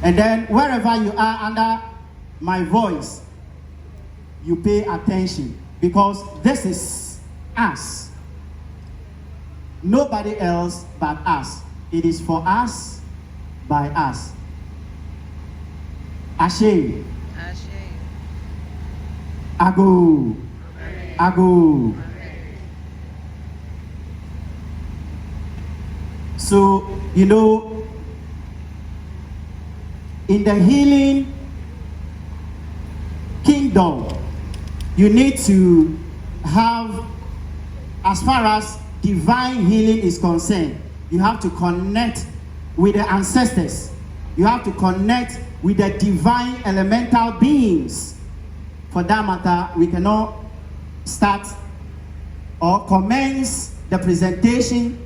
And then wherever you are under my voice, you pay attention, because this is us. Nobody else but us. It is for us, by us. H.I.M. Ago. Ago. So, you know, in the healing kingdom, you need to have, as far as divine healing is concerned, you have to connect with the ancestors. You have to connect with the divine elemental beings. For that matter, we cannot start or commence the presentation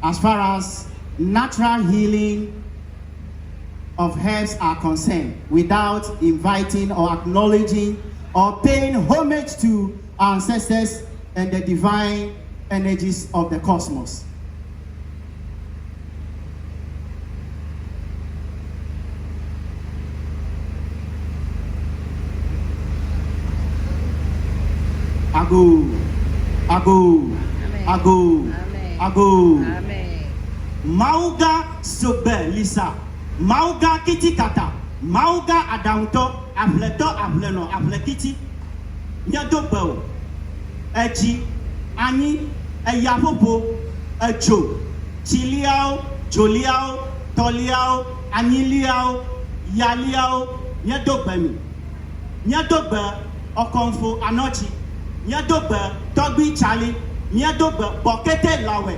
as far as natural healing of herbs are concerned without inviting or acknowledging or paying homage to our ancestors and the divine energies of the cosmos. Ago, ago, ago, ago. Mauga sobe lisa, mauga kiti kata, mauga adanto, ableto ableno, ablekiti. Nyadobel, eji, ani, eyapopo, ejo, chiliao, joliao, toliao, aniliao, yaliao, nyadobemi. Nyadobe, okonfo, anochi. Miadobe togbi chali, miadobe bokete lawe.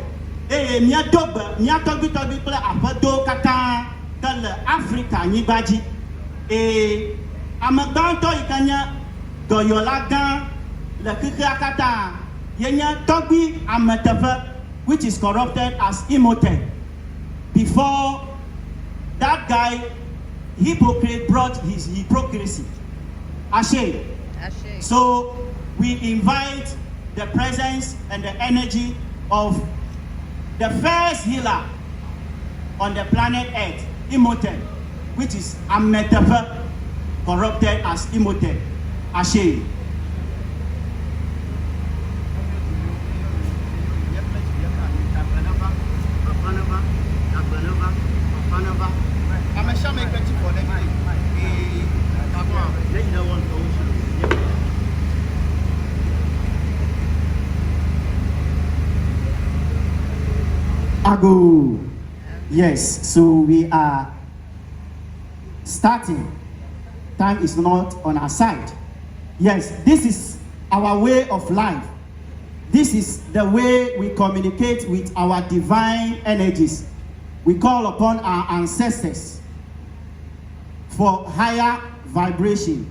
Miadobe miatogbi kle apedo kata kele Africa nyibaji. Ameganto ikanya doyola gan le kike akata yenya togbi ametefe, which is corrupted as Imhotep. Before that guy, hypocrite, brought his hypocrisy. H.I.M. So we invite the presence and the energy of the first healer on the planet Earth, Imhotep, which is Ametefe, corrupted as Imhotep. H.I.M. Ago. Yes, so we are starting. Time is not on our side. Yes, this is our way of life. This is the way we communicate with our divine energies. We call upon our ancestors for higher vibration.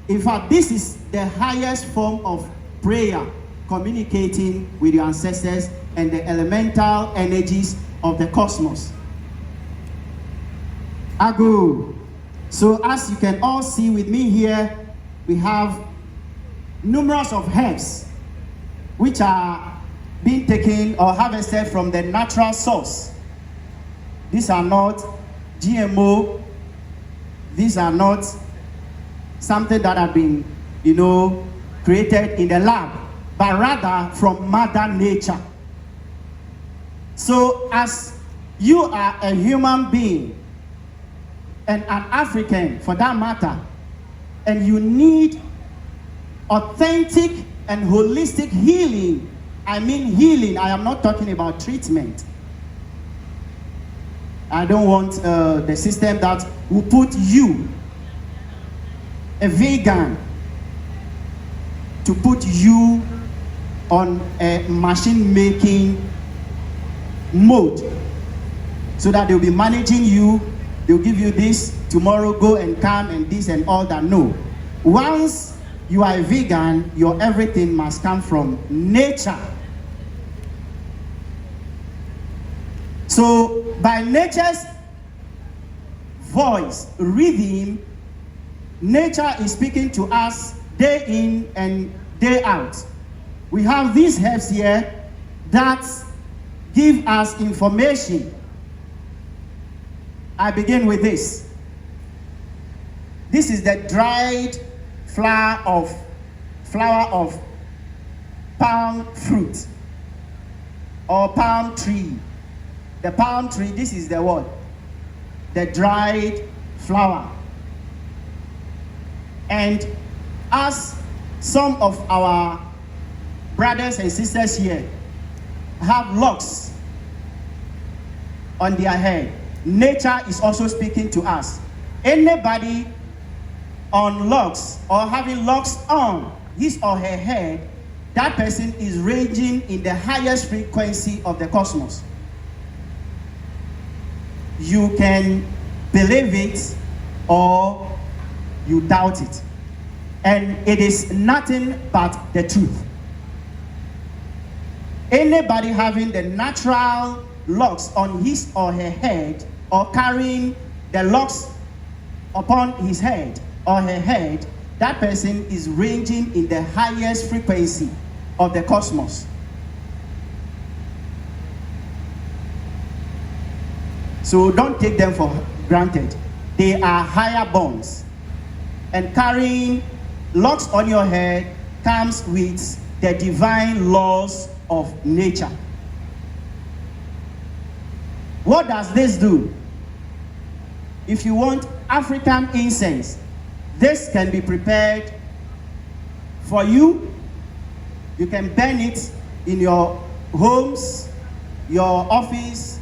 In fact, this is the highest form of prayer, communicating with your ancestors and the elemental energies of the cosmos. Ago. So as you can all see with me here, we have numerous of herbs which are being taken or harvested from the natural source. These are not GMO. These are not something that have been, created in the lab, but rather from Mother Nature. So as you are a human being and an African for that matter, and you need authentic and holistic healing, I mean healing, I am not talking about treatment. I don't want the system that will put you, a vegan, to put you on a machine making mode so that they'll be managing you, they'll give you this, tomorrow go and come and this and all that. No. Once you are a vegan, your everything must come from nature. So by nature's voice, rhythm, nature is speaking to us day in and day out. We have these herbs here that give us information I begin with this. This is the dried flower of palm fruit or palm tree. The palm tree, this is the what? The dried flower. And as some of our brothers and sisters here have locks on their head, nature is also speaking to us. Anybody on locks or having locks on his or her head, that person is ranging in the highest frequency of the cosmos. You can believe it or you doubt it. And it is nothing but the truth. Anybody having the natural locks on his or her head or carrying the locks upon his head or her head, that person is ranging in the highest frequency of the cosmos. So don't take them for granted. They are higher bonds. And carrying locks on your head comes with the divine laws of nature. What does this do? If you want African incense, this can be prepared for you. You can burn it in your homes, your office,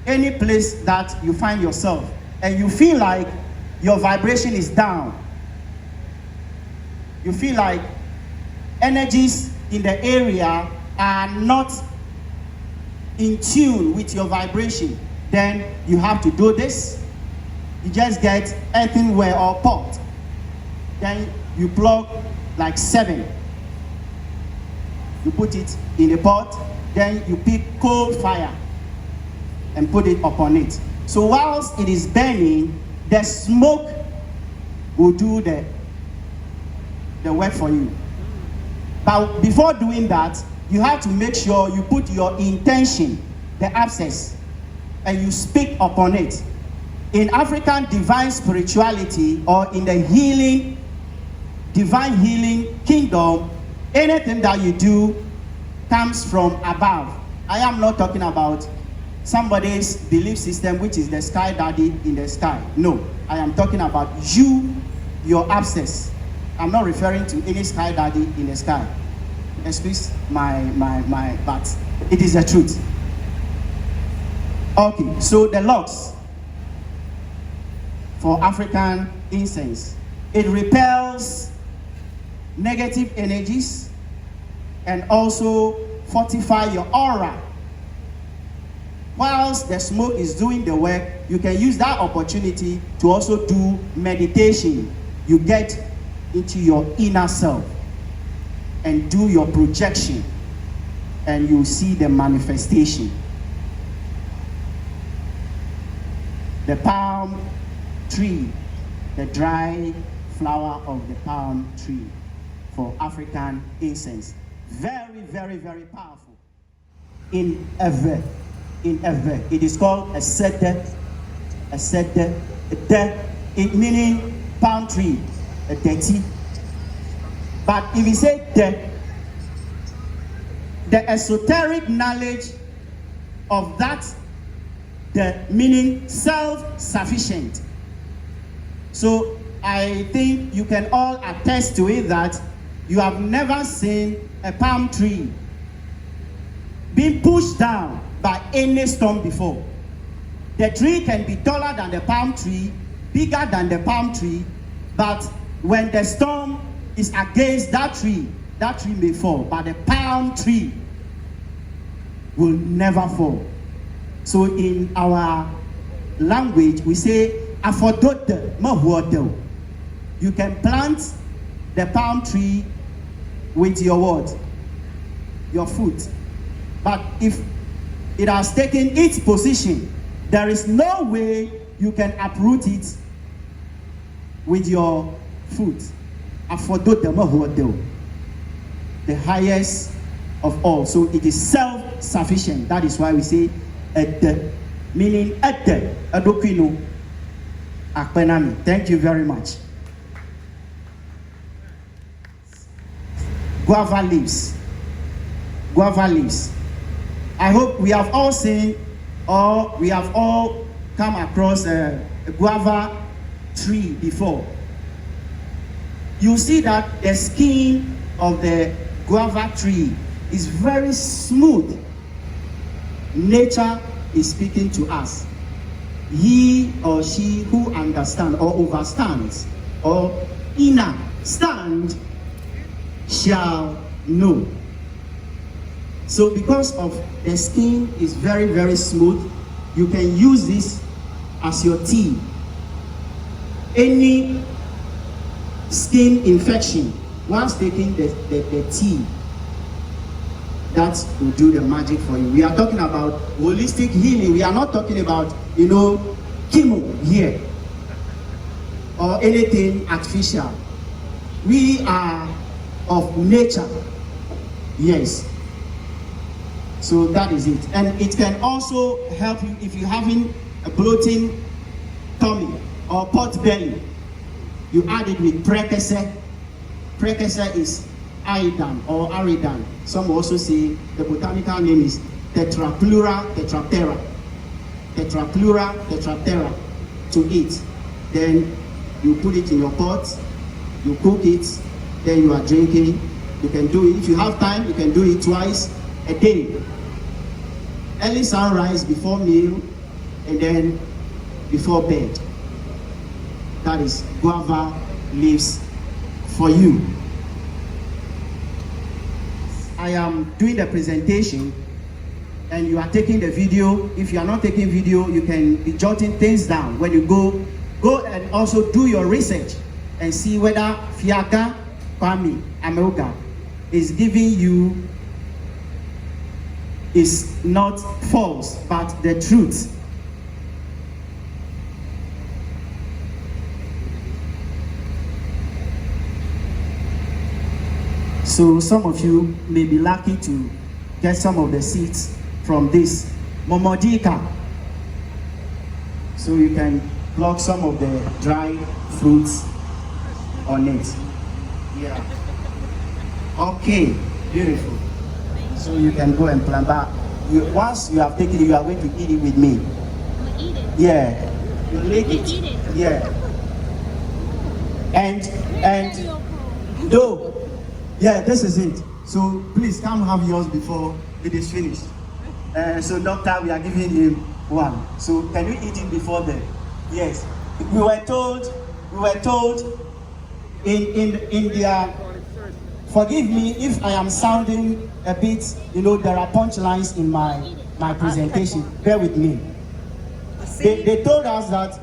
any place that you find yourself, and you feel like your vibration is down. You feel like energies in the area are not in tune with your vibration. Then you have to do this. You just get earthenware or pot. Then you plug like 7. You put it in a pot. Then you pick coal fire and put it upon it. So whilst it is burning, the smoke will do the work for you. But before doing that, you have to make sure you put your intention, the abscess, and you speak upon it. In African divine spirituality or in the divine healing kingdom, anything that you do comes from above. I am not talking about somebody's belief system, which is the sky daddy in the sky. No, I am talking about you, your abscess. I'm not referring to any sky daddy in the sky. Excuse my but it is the truth. Okay, so the locks for African incense, it repels negative energies and also fortify your aura. Whilst the smoke is doing the work, you can use that opportunity to also do meditation. You get into your inner self and do your projection, and you see the manifestation. The palm tree, the dry flower of the palm tree for African incense. Very, very, very powerful. In Ewe, it is called a sede, it meaning palm tree, a dirty. But if you say the esoteric knowledge of that, the meaning self-sufficient. So I think you can all attest to it that you have never seen a palm tree being pushed down by any storm before. The tree can be taller than the palm tree, bigger than the palm tree, but when the storm is against that tree may fall, but the palm tree will never fall. So in our language, we say, afodote mahuodo. You can plant the palm tree with your what? Your foot. But if it has taken its position, there is no way you can uproot it with your foot. Afodote mahuodo. The highest of all. So it is self-sufficient. That is why we say meaning ete, adokino, akpenami. Thank you very much. Guava leaves. Guava leaves. I hope we have all seen or we have all come across a guava tree before. You see that the skin of the guava tree is very smooth. Nature is speaking to us. He or she who understands or overstands or understand shall know. So because of the skin is very, very smooth, you can use this as your tea. Any skin infection, whilst taking the tea, that will do the magic for you. We are talking about holistic healing. We are not talking about, chemo here or anything artificial. We are of nature. Yes. So that is it. And it can also help you if you're having a bloating tummy or pot belly. You add it with prekese. Prekese is iodine or aridan. Some also say the botanical name is Tetrapleura tetraptera. Tetrapleura tetraptera to eat. Then you put it in your pot, you cook it, then you are drinking. You can do it, if you have time, you can do it twice a day. Early sunrise before meal and then before bed. That is guava leaves for you. I am doing the presentation and you are taking the video. If you are not taking video, you can be jotting things down. When you go and also do your research and see whether Fiagah Kwami Amewugah is giving you is not false, but the truth. So some of you may be lucky to get some of the seeds from this momodika. So you can pluck some of the dry fruits on it. Yeah. Okay, beautiful. So you can go and plant that. Once you have taken it, you are going to eat it with me. Eat it? Yeah. You lick it. Eat it? Yeah. And though, yeah, this is it. So please come have yours before it is finished. So doctor, we are giving him one. So can you eat it before then? Yes. We were told in their, forgive me if I am sounding a bit, there are punchlines in my presentation. Bear with me. They told us that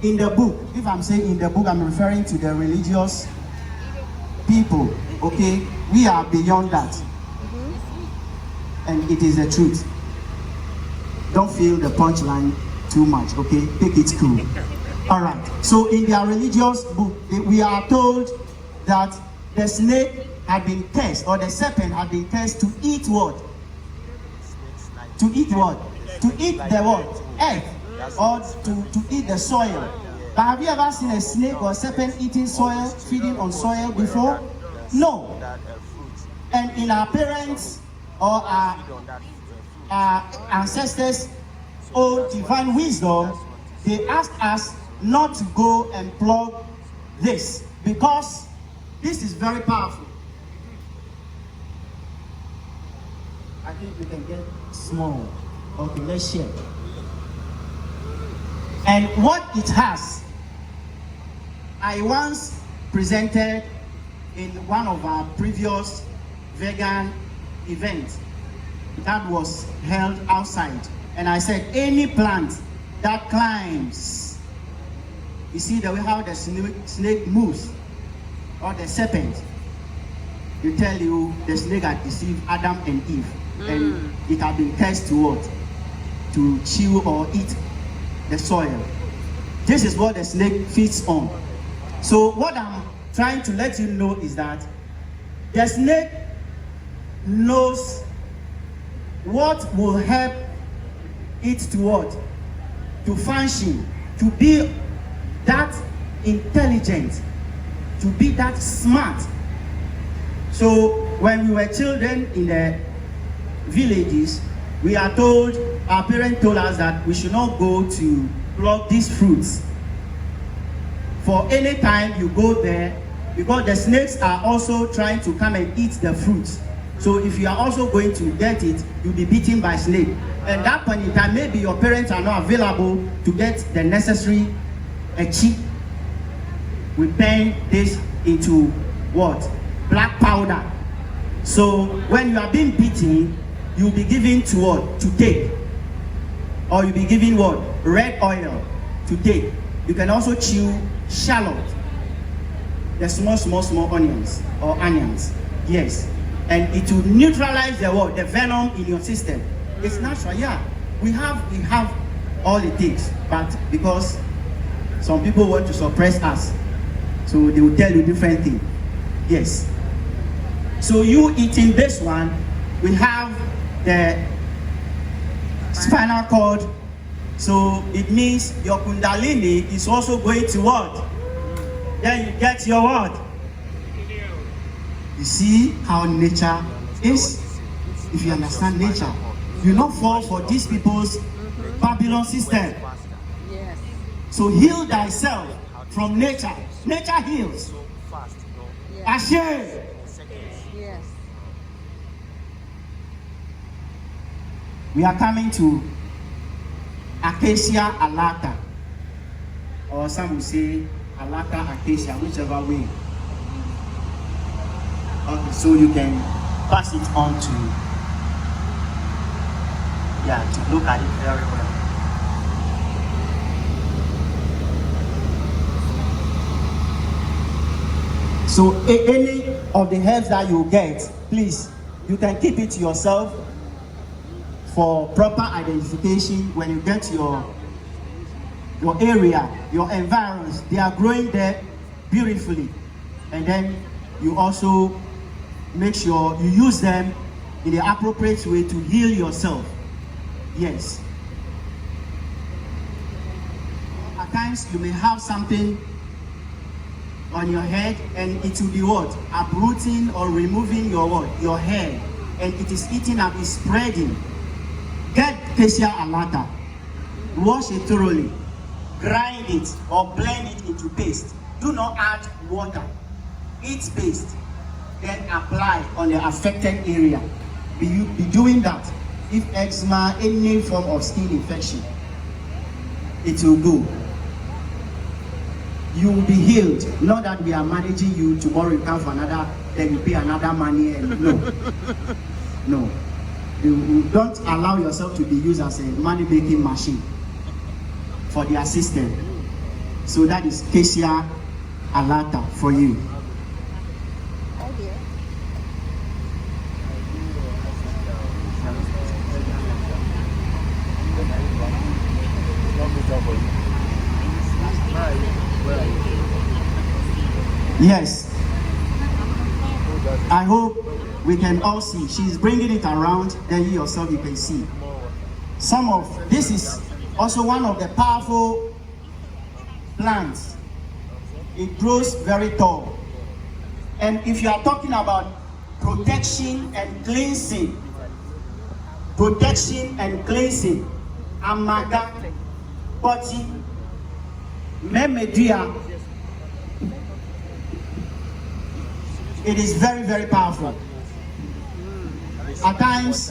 in the book, if I'm saying in the book, I'm referring to the religious people, okay? We are beyond that. And it is the truth. Don't feel the punchline too much, okay? Take it cool. All right. So in their religious book, we are told that the snake had been cursed, or the serpent had been cursed to eat what? To eat what? To eat the what? Earth, or to eat the soil. But have you ever seen a snake or a serpent eating soil, feeding on soil before? No. And in our parents or our ancestors' old divine wisdom, they asked us not to go and plug this because this is very powerful. I think we can get small. Okay, let's share. And what it has, I once presented in one of our previous vegan events that was held outside. And I said, any plant that climbs, you see the way how the snake moves, or the serpent, you tell you the snake had deceived Adam and Eve. And it had been cursed to what? To chew or eat the soil. This is what the snake feeds on. So what I'm trying to let you know is that the snake knows what will help it to what? To function, to be that intelligent, to be that smart. So when we were children in the villages, we are told, our parents told us that we should not go to pluck these fruits. For any time you go there, because the snakes are also trying to come and eat the fruits. So if you are also going to get it, you'll be bitten by snake. And that point in time, maybe your parents are not available to get the necessary cheap. We turn this into what? Black powder. So when you are being beaten, you'll be given to what? To take. Or you'll be given what? Red oil to take. You can also chew shallot. The small onions or onions. Yes. And it will neutralize the what? The venom in your system. It's natural, yeah. We have all it takes, but because some people want to suppress us, so they will tell you different thing. Yes. So you eating this one, we have the spinal cord. So it means your kundalini is also going to what? Then you get your what? You see how nature is? If you understand nature, you not fall for these people's Babylon system. Yes. So heal thyself from nature. Nature heals. H.I.M. Yes. We are coming to Acacia alata, or some will say alata acacia, whichever way. Okay, so you can pass it on to, to look at it very well. So any of the herbs that you get, please, you can keep it to yourself for proper identification. When you get your area, your environs, they are growing there beautifully. And then you also make sure you use them in the appropriate way to heal yourself. Yes. At times you may have something on your head and it will be what? Uprooting or removing your what? Your hair. And it is eating up, it's spreading. Get Acacia alata. Wash it thoroughly. Grind it or blend it into paste. Do not add water. Eat paste. Then apply on the affected area. Be doing that. If eczema, any form of skin infection, it will go. You will be healed. Not that we are managing you, tomorrow you come for another, then you pay another money. And no. No. You don't allow yourself to be used as a money-making machine for the assistant. So that is Acacia alata for you. Yes. I hope we can all see. She's bringing it around, then you yourself you can see. This is also one of the powerful plants. It grows very tall. And if you are talking about protection and cleansing, amaga, poti, memedia, it is very, very powerful. At times,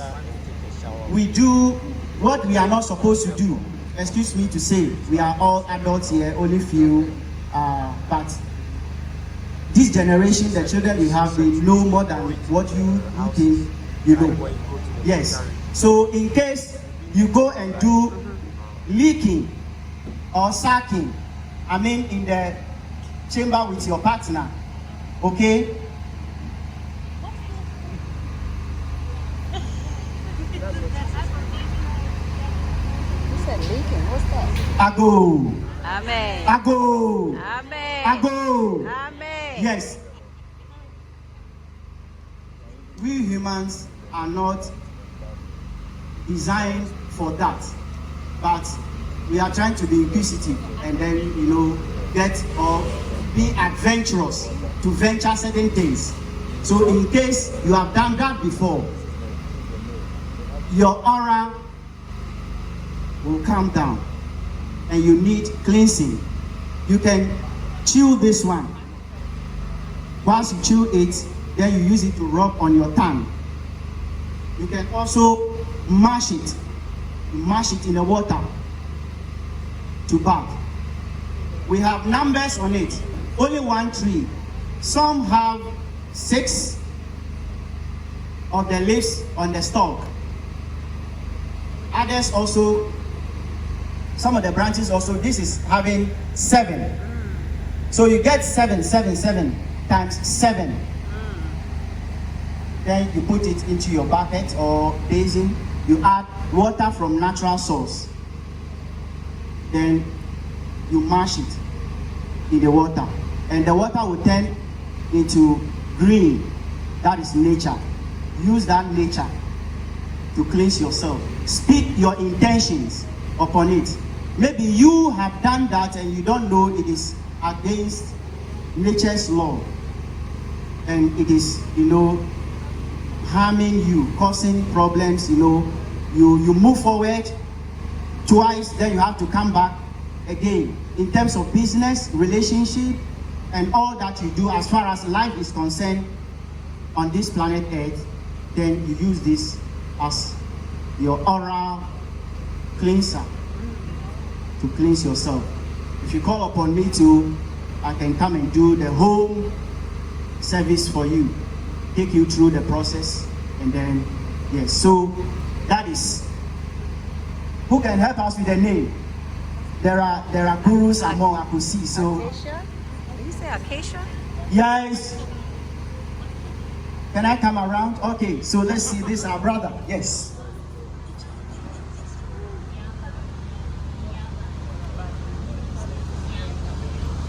we do what we are not supposed to do. Excuse me to say, we are all adults here, only few, but this generation, the children we have, they know more than what you think you know. Yes. So in case you go and do leaking or sucking, I mean in the chamber with your partner, okay? What's that? Ago. Amen. Ago. Amen. Ago. Amen. Yes. We humans are not designed for that. but we are trying to be inquisitive and then, you know, get or be adventurous to venture certain things. So in case you have done that before, your aura will come down and you need cleansing. You can chew this one. Once you chew it, then you use it to rub on your tongue. You can also mash it. You mash it in the water to bath. We have numbers on it. Only one tree. Some have 6 of the leaves on the stalk. Others also, some of the branches also, this is having 7. So you get 7 times 7. Then you put it into your bucket or basin. You add water from natural source. Then you mash it in the water. And the water will turn into green. That is nature. Use that nature to cleanse yourself. Speak your intentions upon it. Maybe you have done that and you don't know it is against nature's law. And it is, you know, harming you, causing problems, you know. You move forward twice, then you have to come back again. In terms of business, relationship, and all that you do as far as life is concerned on this planet Earth, then you use this as your oral cleanser to cleanse yourself. If you call upon me to, I can come and do the whole service for you, take you through the process, and then, yes, so that is. Who can help us with the name? There are gurus among I could see. So Acacia? Did you say acacia? yes. Can I come around? Okay, so let's see this our brother. Yes.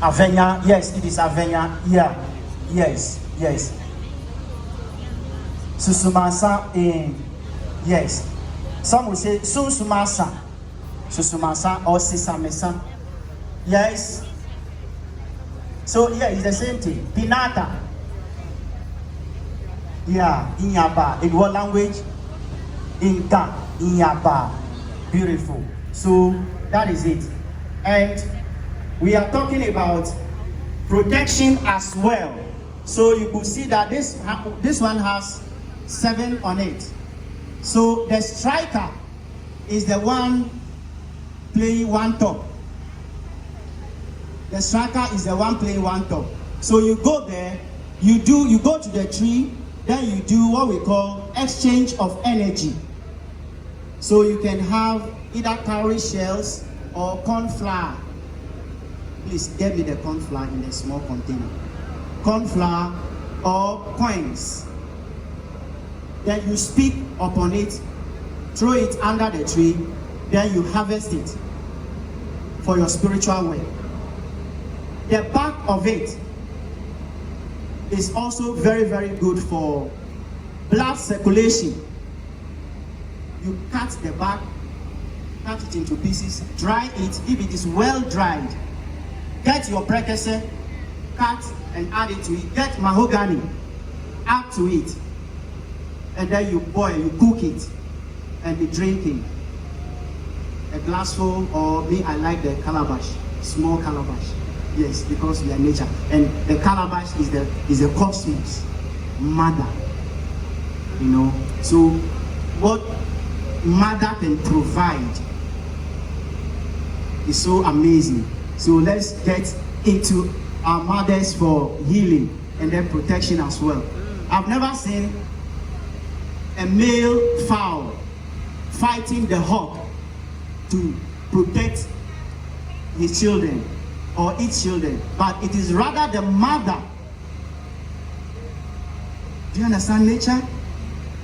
Avenya, yes, it is Avenya. Yeah, yes, yes. Susumasa in, yes. Some will say Susumasa, Susumasa or Sisamesa. Yes. So yeah, it's the same thing. Pinata. Yeah, Inyaba. In what language? Inka, Inyaba. Beautiful. So that is it. And we are talking about protection as well. So you could see that this one has 7 on it. So the striker is the one playing one top. The striker is the one playing one top. So you go there, you go to the tree, then you do what we call exchange of energy. So you can have either cowrie shells or corn flour. Please get me the corn flour in a small container. Corn flour or coins. Then you speak upon it, throw it under the tree, then you harvest it for your spiritual work. The bark of it is also very, very good for blood circulation. You cut the bark, cut it into pieces, dry it. If it is well dried, get your precursor, cut and add it to it. Get mahogany, add to it. And then you boil, you cook it, and be drinking. A glassful, or me, I like the calabash, small calabash. Yes, because we are nature. And the calabash is the cosmos, mother. You know, so what mother can provide is so amazing. So let's get into our mothers for healing and then protection as well. I've never seen a male fowl fighting the hawk to protect his children or its children, but it is rather the mother. Do you understand nature?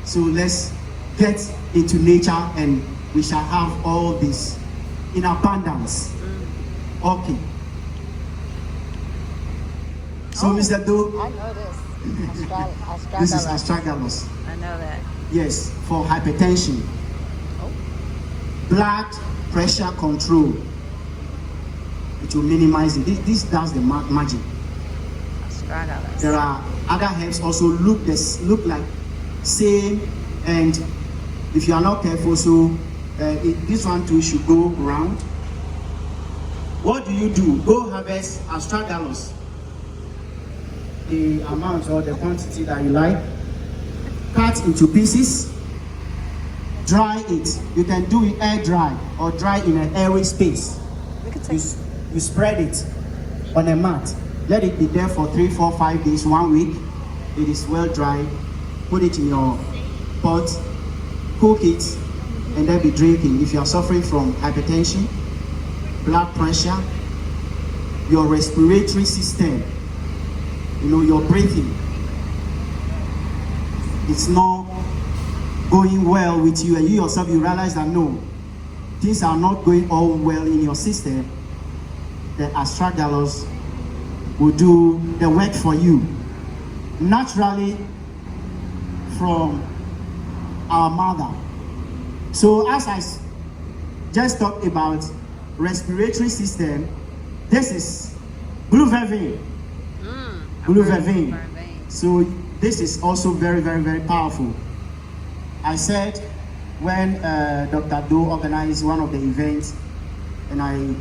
So let's get into nature and we shall have all this in abundance. Okay. So Mr. Do, I know this. Astragalus. this is astragalus. I know that. Yes, for hypertension. Oh. blood pressure control. It will minimize it. This does the magic. Astragalus. There are other herbs also look like same, and if you are not careful, so this one too should go round. What do? Go harvest astragalus, the amount or the quantity that you like, cut into pieces, dry it. You can do it air dry or dry in an airy space. You spread it on a mat. Let it be there for 3, 4, 5 days, 1 week. It is well dried. Put it in your pot, cook it, and then be drinking. If you are suffering from hypertension, blood pressure, your respiratory system, your breathing, it's not going well with you, and you yourself, you realize that no, things are not going all well in your system, the astragalus will do the work for you naturally from our mother. So as I just talked about respiratory system, this is blue vervain. Blue vervain. So this is also very, very, very powerful. I said when Dr. Doe organized one of the events, and I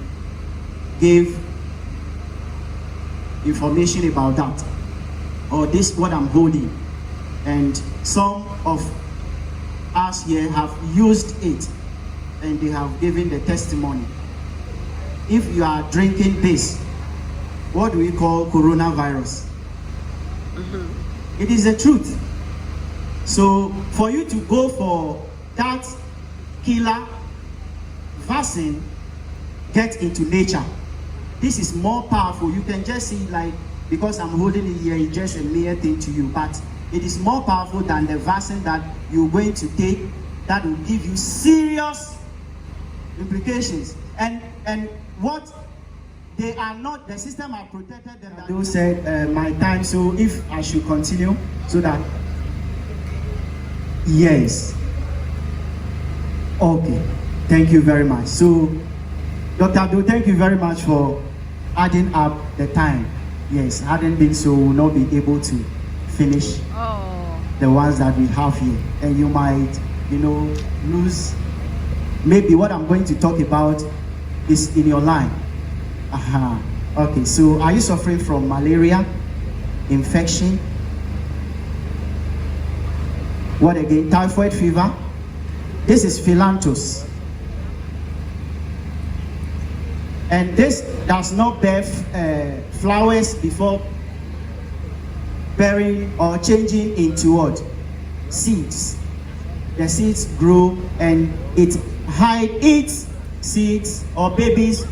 gave information about that, or this what I'm holding, and some of us here have used it and they have given the testimony. If you are drinking this, what do we call coronavirus? It is the truth. So for you to go for that killer vaccine, get into nature. This is more powerful. You can just see, like, because I'm holding it here, it's just a mere thing to you, but it is more powerful than the vaccine that you're going to take that will give you serious implications. And what they are not, the system are protected them. They said my time, so if I should continue, so that, yes, okay, thank you very much. So Dr. Do, thank you very much for adding up the time. Yes, hadn't been so, we'll not be able to finish the ones that we have here, and you might, lose. Maybe what I'm going to talk about is in your line. Okay, so are you suffering from malaria, infection? What again? Typhoid fever? This is philanthus. And this does not bear flowers before bearing or changing into what? Seeds. The seeds grow and it hides its seeds or babies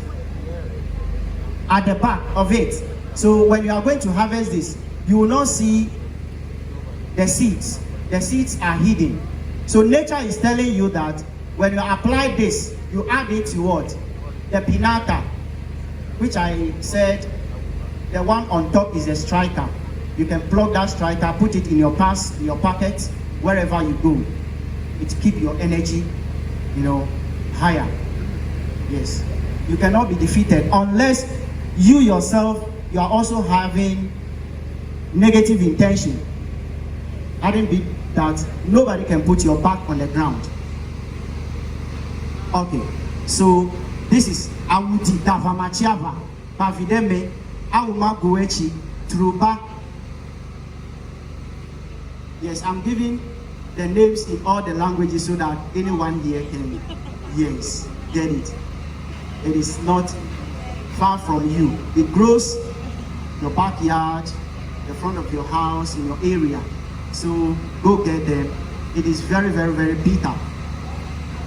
at the back of it. So when you are going to harvest this, you will not see the seeds. The seeds are hidden. So nature is telling you that when you apply this, you add it to what? The pinata, which I said the one on top is a striker. You can plug that striker, put it in your purse, in your pocket, wherever you go. It keeps your energy, higher. Yes. You cannot be defeated unless you yourself, you are also having negative intention. Hadn't been that nobody can put your back on the ground. Okay, so this is Awudi Davamachiava, Pavideme, Auma Guechi, Truba. Yes, I'm giving the names in all the languages so that anyone here can, yes, get it. It is not far from you. It grows in your backyard, the front of your house, in your area. So go get them. It is very, very, very bitter.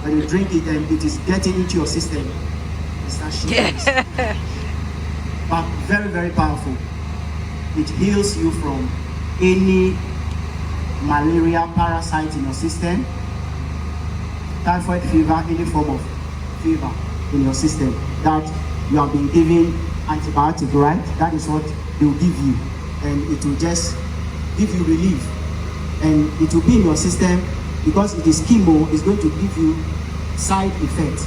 When you drink it and it is getting into your system, it's actually but very, very powerful. It heals you from any malaria parasite in your system, typhoid fever, any form of fever in your system that you have been given antibiotic, right? That is what they will give you, and it will just give you relief, and it will be in your system because it is chemo. It's going to give you side effect.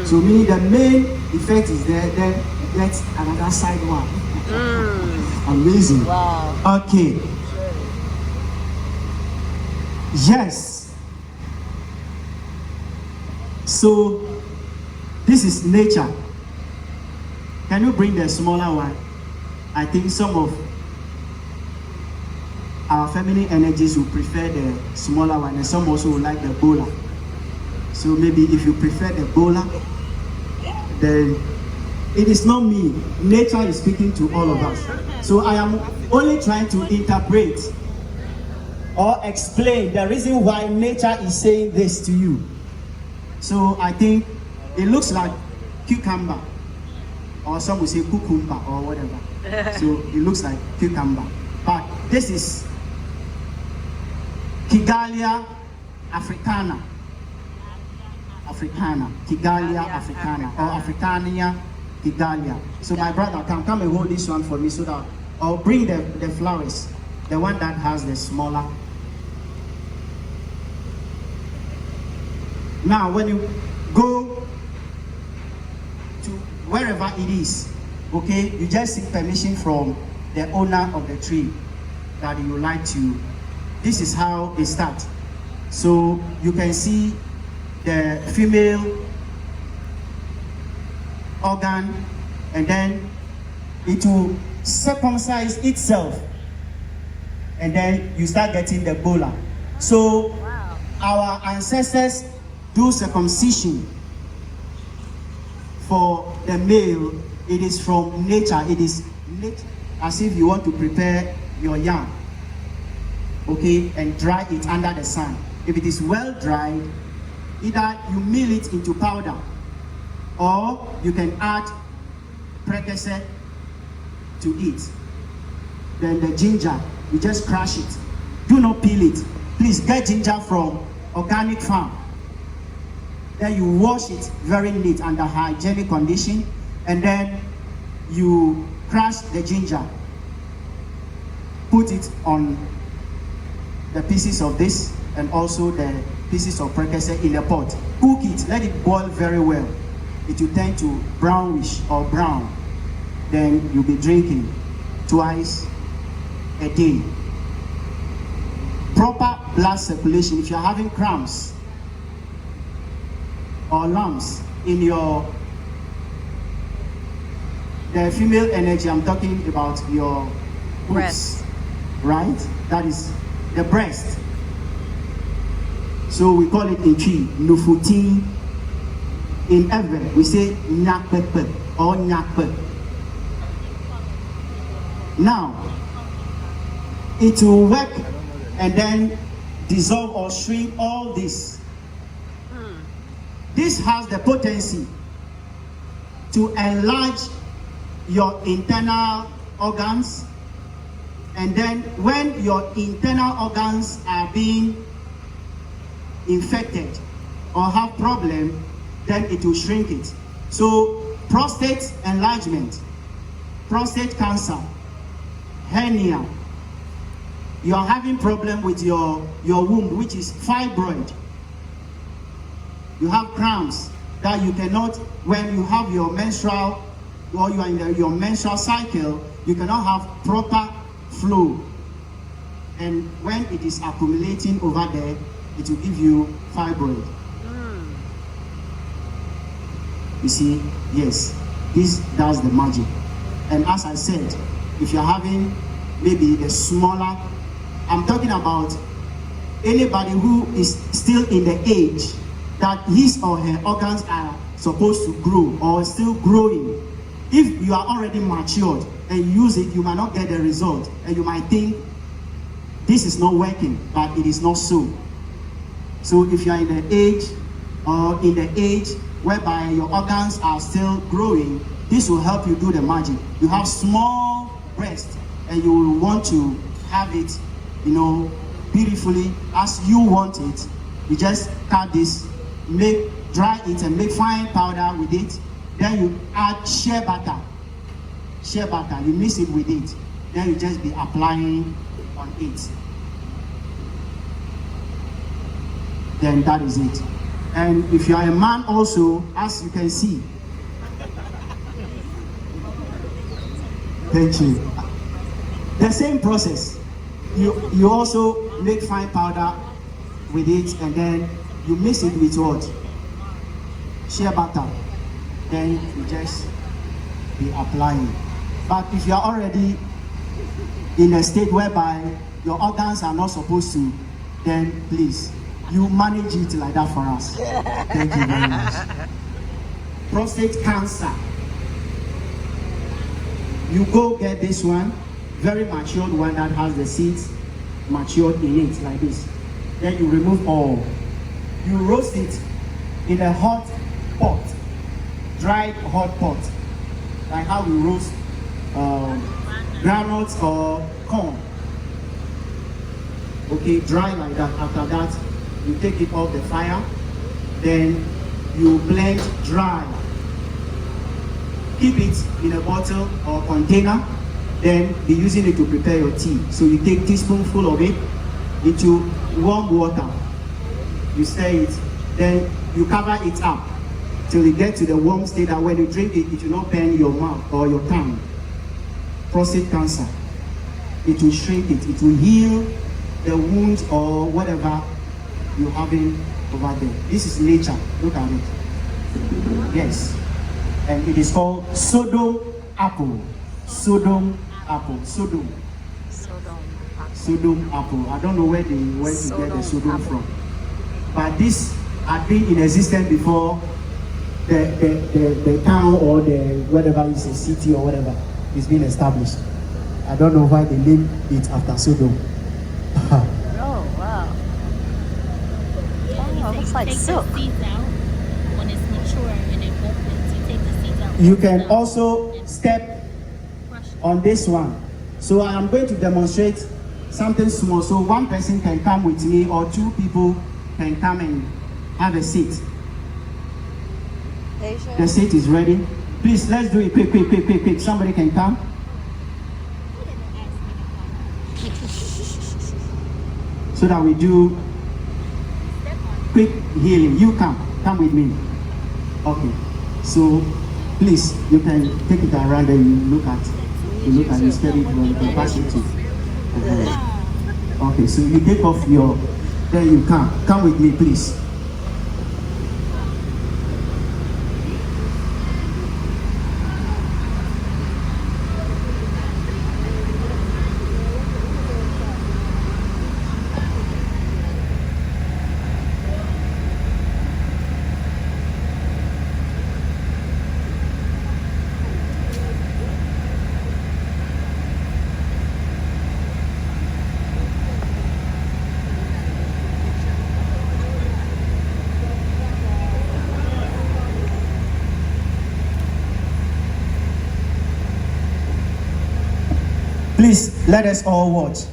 So meaning the main effect is there, then you get another side one. Amazing. Wow. Okay. Yes. So this is nature. Can you bring the smaller one? I think some of our feminine energies will prefer the smaller one, and some also will like the bowler. So maybe if you prefer the bowler, then it is not me. Nature is speaking to all of us. So I am only trying to interpret or explain the reason why nature is saying this to you. So I think it looks like cucumber, or some will say cucumber or whatever. So it looks like cucumber, but this is Kigalia africana, Kigalia africana, or Africania Kigalia. So my brother can come and hold this one for me, so that I'll bring the flowers, the one that has the smaller. Now when you go to wherever it is, okay, you just seek permission from the owner of the tree that you like to. This is how it starts. So you can see the female organ, and then it will circumcise itself, and then you start getting the bowler. So Wow. our ancestors do circumcision for the male. It is from nature. It is as if you want to prepare your yam, okay, and dry it under the sun. If it is well dried, either you mill it into powder, or you can add precursor to it. Then the ginger, you just crush it. Do not peel it. Please get ginger from organic farm. Then you wash it very neat under hygienic condition, and then you crush the ginger, put it on the pieces of this and also the pieces of precursor in a pot. Cook it, let it boil very well. It will turn to brownish or brown. Then you'll be drinking twice a day. Proper blood circulation. If you're having cramps or lumps in the female energy, I'm talking about your breast, right? That is the breast. So we call it in Chi, Nufutin. In Ewe, we say Nyakpepe or Nyakpe. Now, it will work and then dissolve or shrink all this. This has the potency to enlarge your internal organs, and then when your internal organs are being infected or have problem, then it will shrink it. So prostate enlargement, prostate cancer, hernia, you are having problem with your womb, which is fibroid. You have cramps that you cannot, when you have your menstrual, or you are in your menstrual cycle, you cannot have proper flow. And when it is accumulating over there, it will give you fibroid. You see, yes, this does the magic. And as I said, if you're having maybe a smaller, I'm talking about anybody who is still in the age that his or her organs are supposed to grow or still growing. If you are already matured and you use it, you might not get the result, and you might think this is not working, but it is not so. So if you are in the age whereby your organs are still growing, this will help you do the magic. You have small breast and you will want to have it, beautifully as you want it. You just cut this, dry it and make fine powder with it. Then you add shea butter. You mix it with it. Then you just be applying on it. Then that is it. And if you are a man also, as you can see. Thank you. The same process. You also make fine powder with it, and then you mix it with what? Shea butter. Then you just be applying. But if you are already in a state whereby your organs are not supposed to, then please, you manage it like that for us. Thank you very much. Prostate cancer. You go get this one, very matured one that has the seeds matured in it like this. Then you remove all. You roast it in a hot pot, dried hot pot, like how we roast granules or corn. Okay, dry like that. After that, you take it off the fire, then you blend dry. Keep it in a bottle or container, then be using it to prepare your tea. So you take a teaspoonful of it into warm water, you stir it, then you cover it up till you get to the warm state that when you drink it, it will not burn your mouth or your tongue. Prostate cancer, it will shrink it, it will heal the wound or whatever you're having over there. This is nature, look at it. Yes. And it is called Sodom apple. Sodom apple. Sodom. Sodom apple. I don't know where they went to get the Sodom from. But this had been in existence before the town or the whatever is a city or whatever is being established. I don't know why they named it after Sodom. Oh, wow. Oh, it looks like silk. When it's mature and it opens, you take the seeds out. You can also step on this one. So I am going to demonstrate something small. So one person can come with me or two people can come and have a seat. Asia. The seat is ready. Please, let's do it quick. Somebody can come. So that we do quick healing. You come with me. Okay. So please, you can take it around and you look at it steady from the capacity. Okay, so you take off your, then you come with me, please. Please, let us all watch.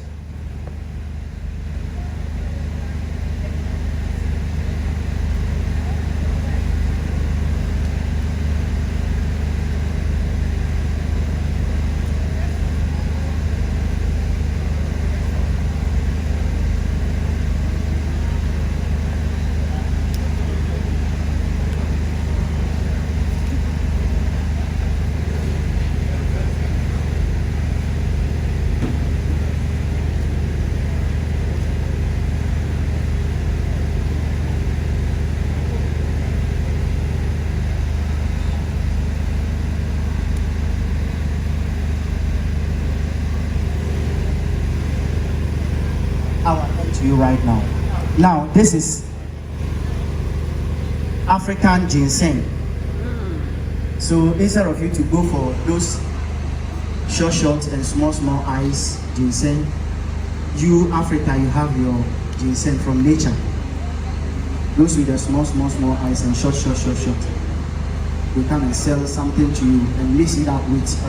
I will come to you right now. Now, this is African ginseng. So instead of you to go for those short and small eyes ginseng, you Africa, you have your ginseng from nature. Those with the small eyes and short. They come and sell something to you and mix it up with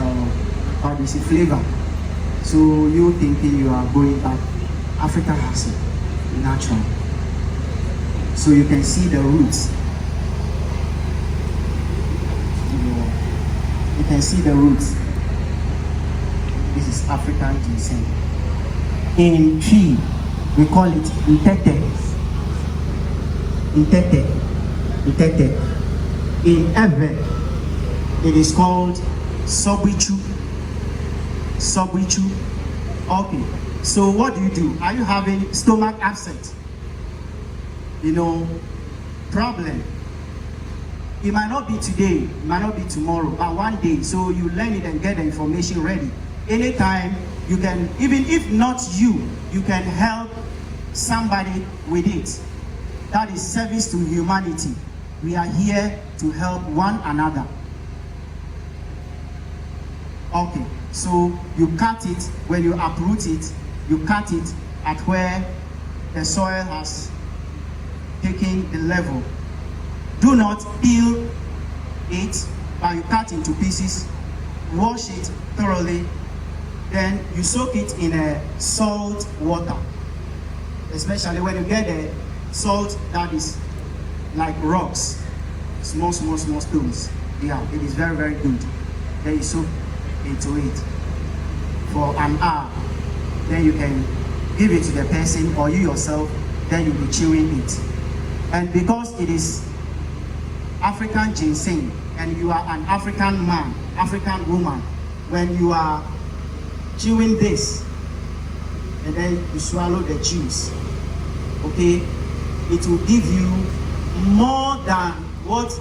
how do you say, flavor. So you thinking you are going back. Africa has it natural. So you can see the roots. You can see the roots. This is African ginseng. In tree, we call it intete. Intete. Itete. In Ewe, it is called Sobichu. Sobichu. Okay. So what do? Are you having stomach upset? You know, problem. It might not be today, it might not be tomorrow, but one day. So you learn it and get the information ready. Anytime you can, even if not you, you can help somebody with it. That is service to humanity. We are here to help one another. Okay, so you cut it, when you uproot it, you cut it at where the soil has taken the level. Do not peel it, but you cut into pieces, wash it thoroughly, then you soak it in a salt water. Especially when you get the salt that is like rocks, small stones. Yeah, it is very, very good. Then you soak into it for an hour. Then you can give it to the person or you yourself, then you'll be chewing it. And because it is African ginseng and you are an African man, African woman, when you are chewing this and then you swallow the juice, okay, it will give you more than what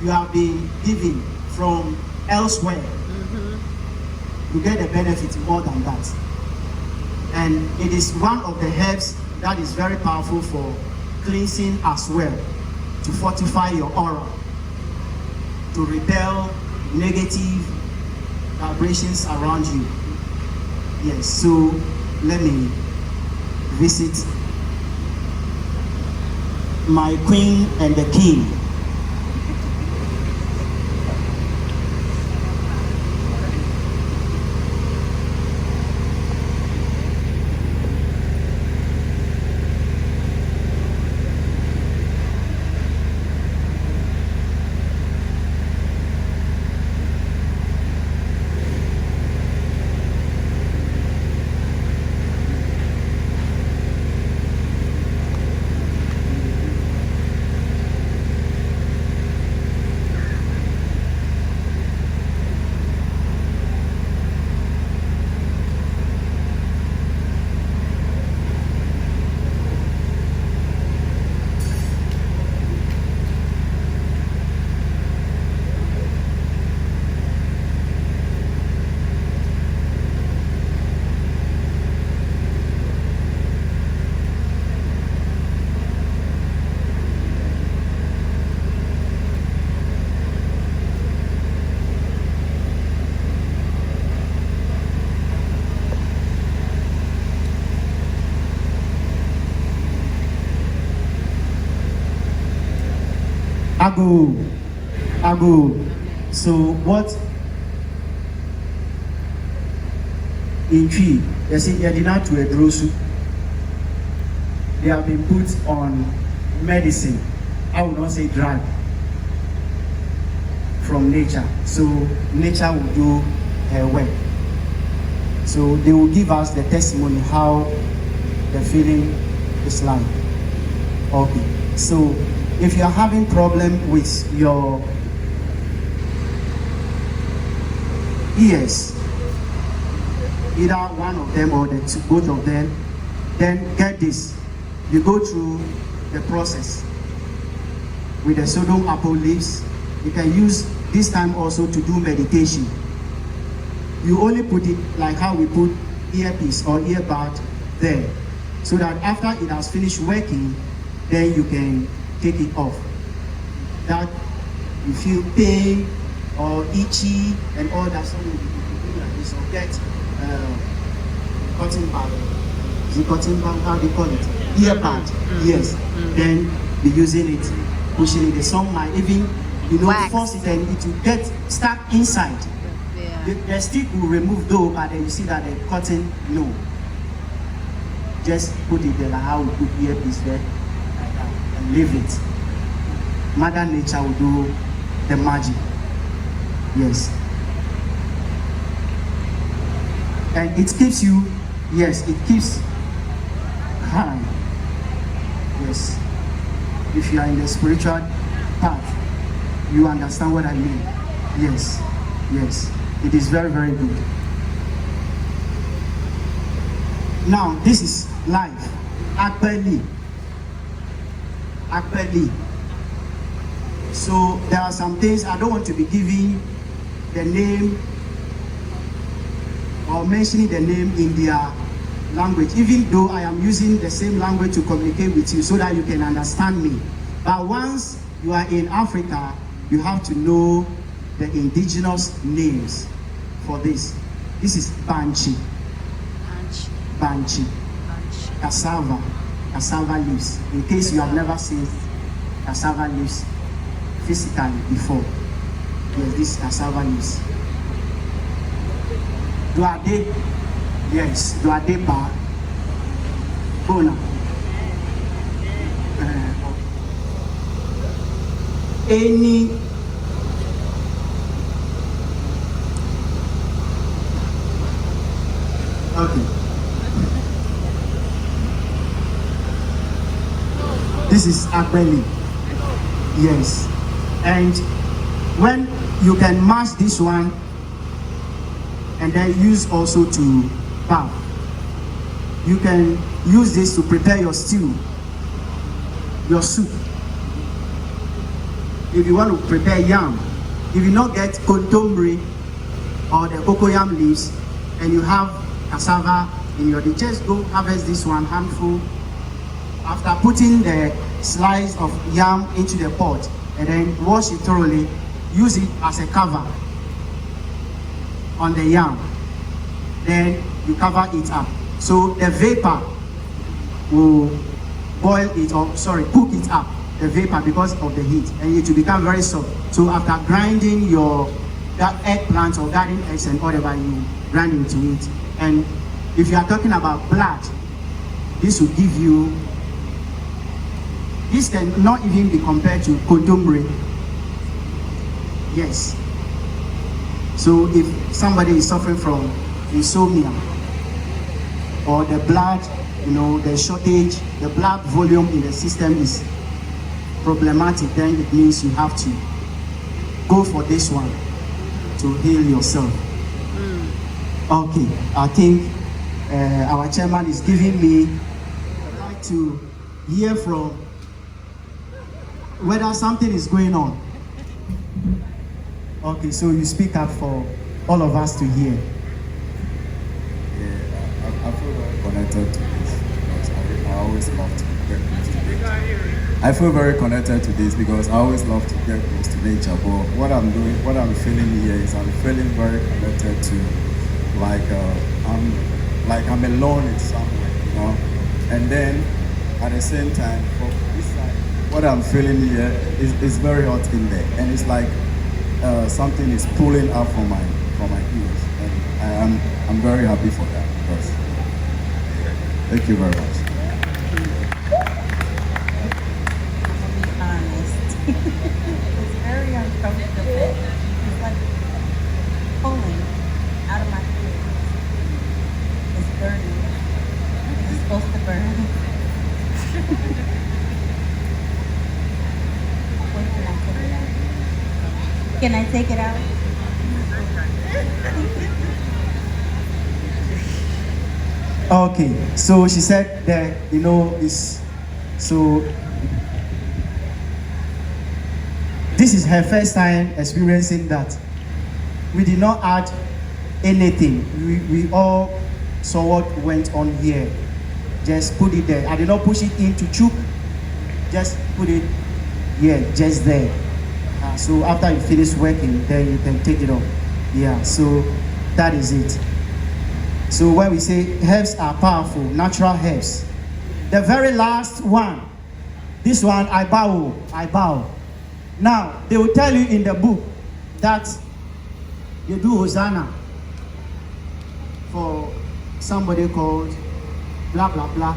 you have been given from elsewhere. You get the benefit more than that. And it is one of the herbs that is very powerful for cleansing as well, to fortify your aura, to repel negative vibrations around you. Yes, so let me visit my queen and the king. Ago. So what in tree, you see, they did not to a drosu. They have been put on medicine. I would not say drug from nature. So nature will do her work. So they will give us the testimony how the feeling is like. Okay. So if you are having problem with your ears, either one of them or both of them, then get this. You go through the process with the sodom apple leaves. You can use this time also to do meditation. You only put it like how we put earpiece or earbud there, so that after it has finished working, then you can take it off. That you feel pain or itchy and all that, so you can do like this, or get cotton bag. Is it cotton bag? How do you call it? Earbud. Yes. Then be using it, pushing it. The song might even, force it and it will get stuck inside. Yeah. The stick will remove though, but then you see that the cotton, no. Just put it there like how we put earpiece there. Leave it. Mother Nature will do the magic. Yes. And it keeps you, yes, it keeps high. Yes. If you are in the spiritual part, you understand what I mean. Yes, yes, it is very, very good. Now, this is live. Akbeli. Akbeli. So there are some things I don't want to be giving the name or mentioning the name in their language, even though I am using the same language to communicate with you so that you can understand me. But once you are in Africa, you have to know the indigenous names for this. This is Banchi. Banchi. Cassava. Cassava leaves. In case you have never seen cassava leaves physically before. Yes, this cassava leaves. Duade. Yes, Duade Ba. Bona. Any okay. This is Akbeli. Yes. And when you can mash this one and then use also to bath. You can use this to prepare your stew, your soup. If you want to prepare yam, if you not get kontomire or the cocoyam leaves and you have cassava in your dish, just go harvest this one handful. After putting the slice of yam into the pot and then wash it thoroughly, use it as a cover on the yam. Then you cover it up. So the vapor will boil it, or sorry, cook it up, the vapor, because of the heat, and it will become very soft. So after grinding that eggplant or garden eggs and whatever, you grind into it. And if you are talking about blood, this will give you, this can not even be compared to kontomire. Yes. So if somebody is suffering from insomnia or the blood, the shortage, the blood volume in the system is problematic, then it means you have to go for this one to heal yourself. Okay, I think our chairman is giving me the right to hear from whether something is going on. Okay, so you speak up for all of us to hear. Yeah, I feel very connected to this because I always love to get close to nature. I feel very connected to this because I always love to get close to nature. But what I'm doing, what I'm feeling here is I'm feeling very connected to, I'm alone in somewhere, And then at the same time, from this side, what I'm feeling here is very hot in there, and it's like something is pulling up from my ears, and I'm very happy for that. Because, thank you very much. I'm gonna be honest. It's very uncomfortable. It's like pulling out of my ears. It's burning. It's supposed to burn. Can I take it out? Okay, so she said that, is so. This is her first time experiencing that. We did not add anything. We all saw what went on here. Just put it there. I did not push it in to choke. Just put it here, just there. So after you finish working, then you can take it off. Yeah, so that is it. So when we say herbs are powerful, natural herbs. The very last one, this one, I bow. Now, they will tell you in the book that you do Hosanna for somebody called blah, blah, blah.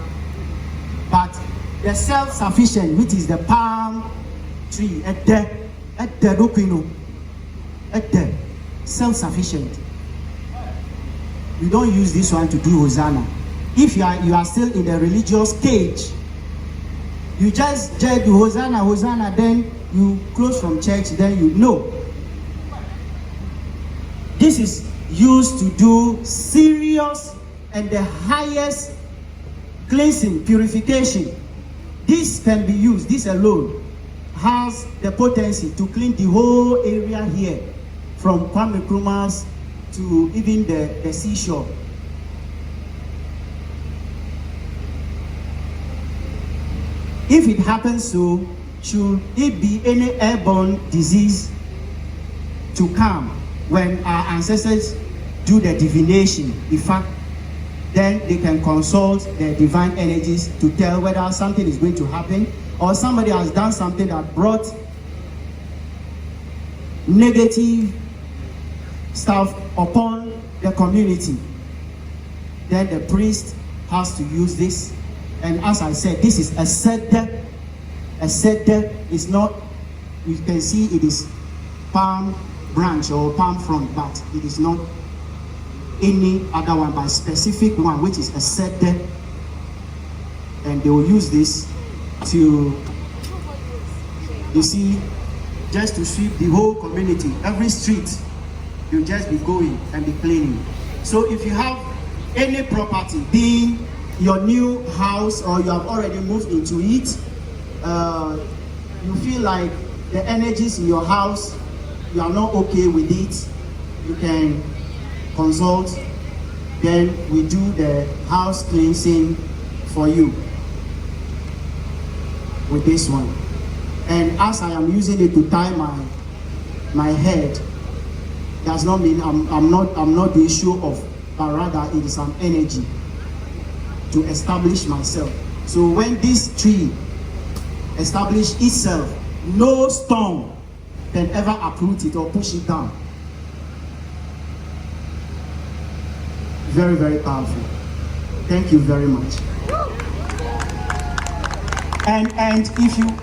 But the self-sufficient, which is the palm tree, self-sufficient. You don't use this one to do Hosanna. If you are still in the religious cage, you just do Hosanna, then you close from church, then you know. This is used to do serious and the highest cleansing, purification. This can be used, this alone has the potency to clean the whole area here, from Kwame Nkrumah's to even the seashore. If it happens so, should it be any airborne disease to come when our ancestors do the divination, in fact, then they can consult the divine energies to tell whether something is going to happen or somebody has done something that brought negative stuff upon the community. Then the priest has to use this. And as I said, this is a seder. A seder is not, you can see it is palm branch or palm front, but it is not any other one, but specific one, which is a seder. And they will use this to, you see, just to sweep the whole community. Every street, you just be going and be cleaning. So if you have any property, being your new house or you have already moved into it, you feel like the energies in your house, you are not okay with it, you can consult. Then we do the house cleansing for you with this one. And as I am using it to tie my head, does not mean I'm not doing show off, but rather it is an energy to establish myself. So when this tree establishes itself, no storm can ever uproot it or push it down. Very, very powerful. Thank you very much. And if you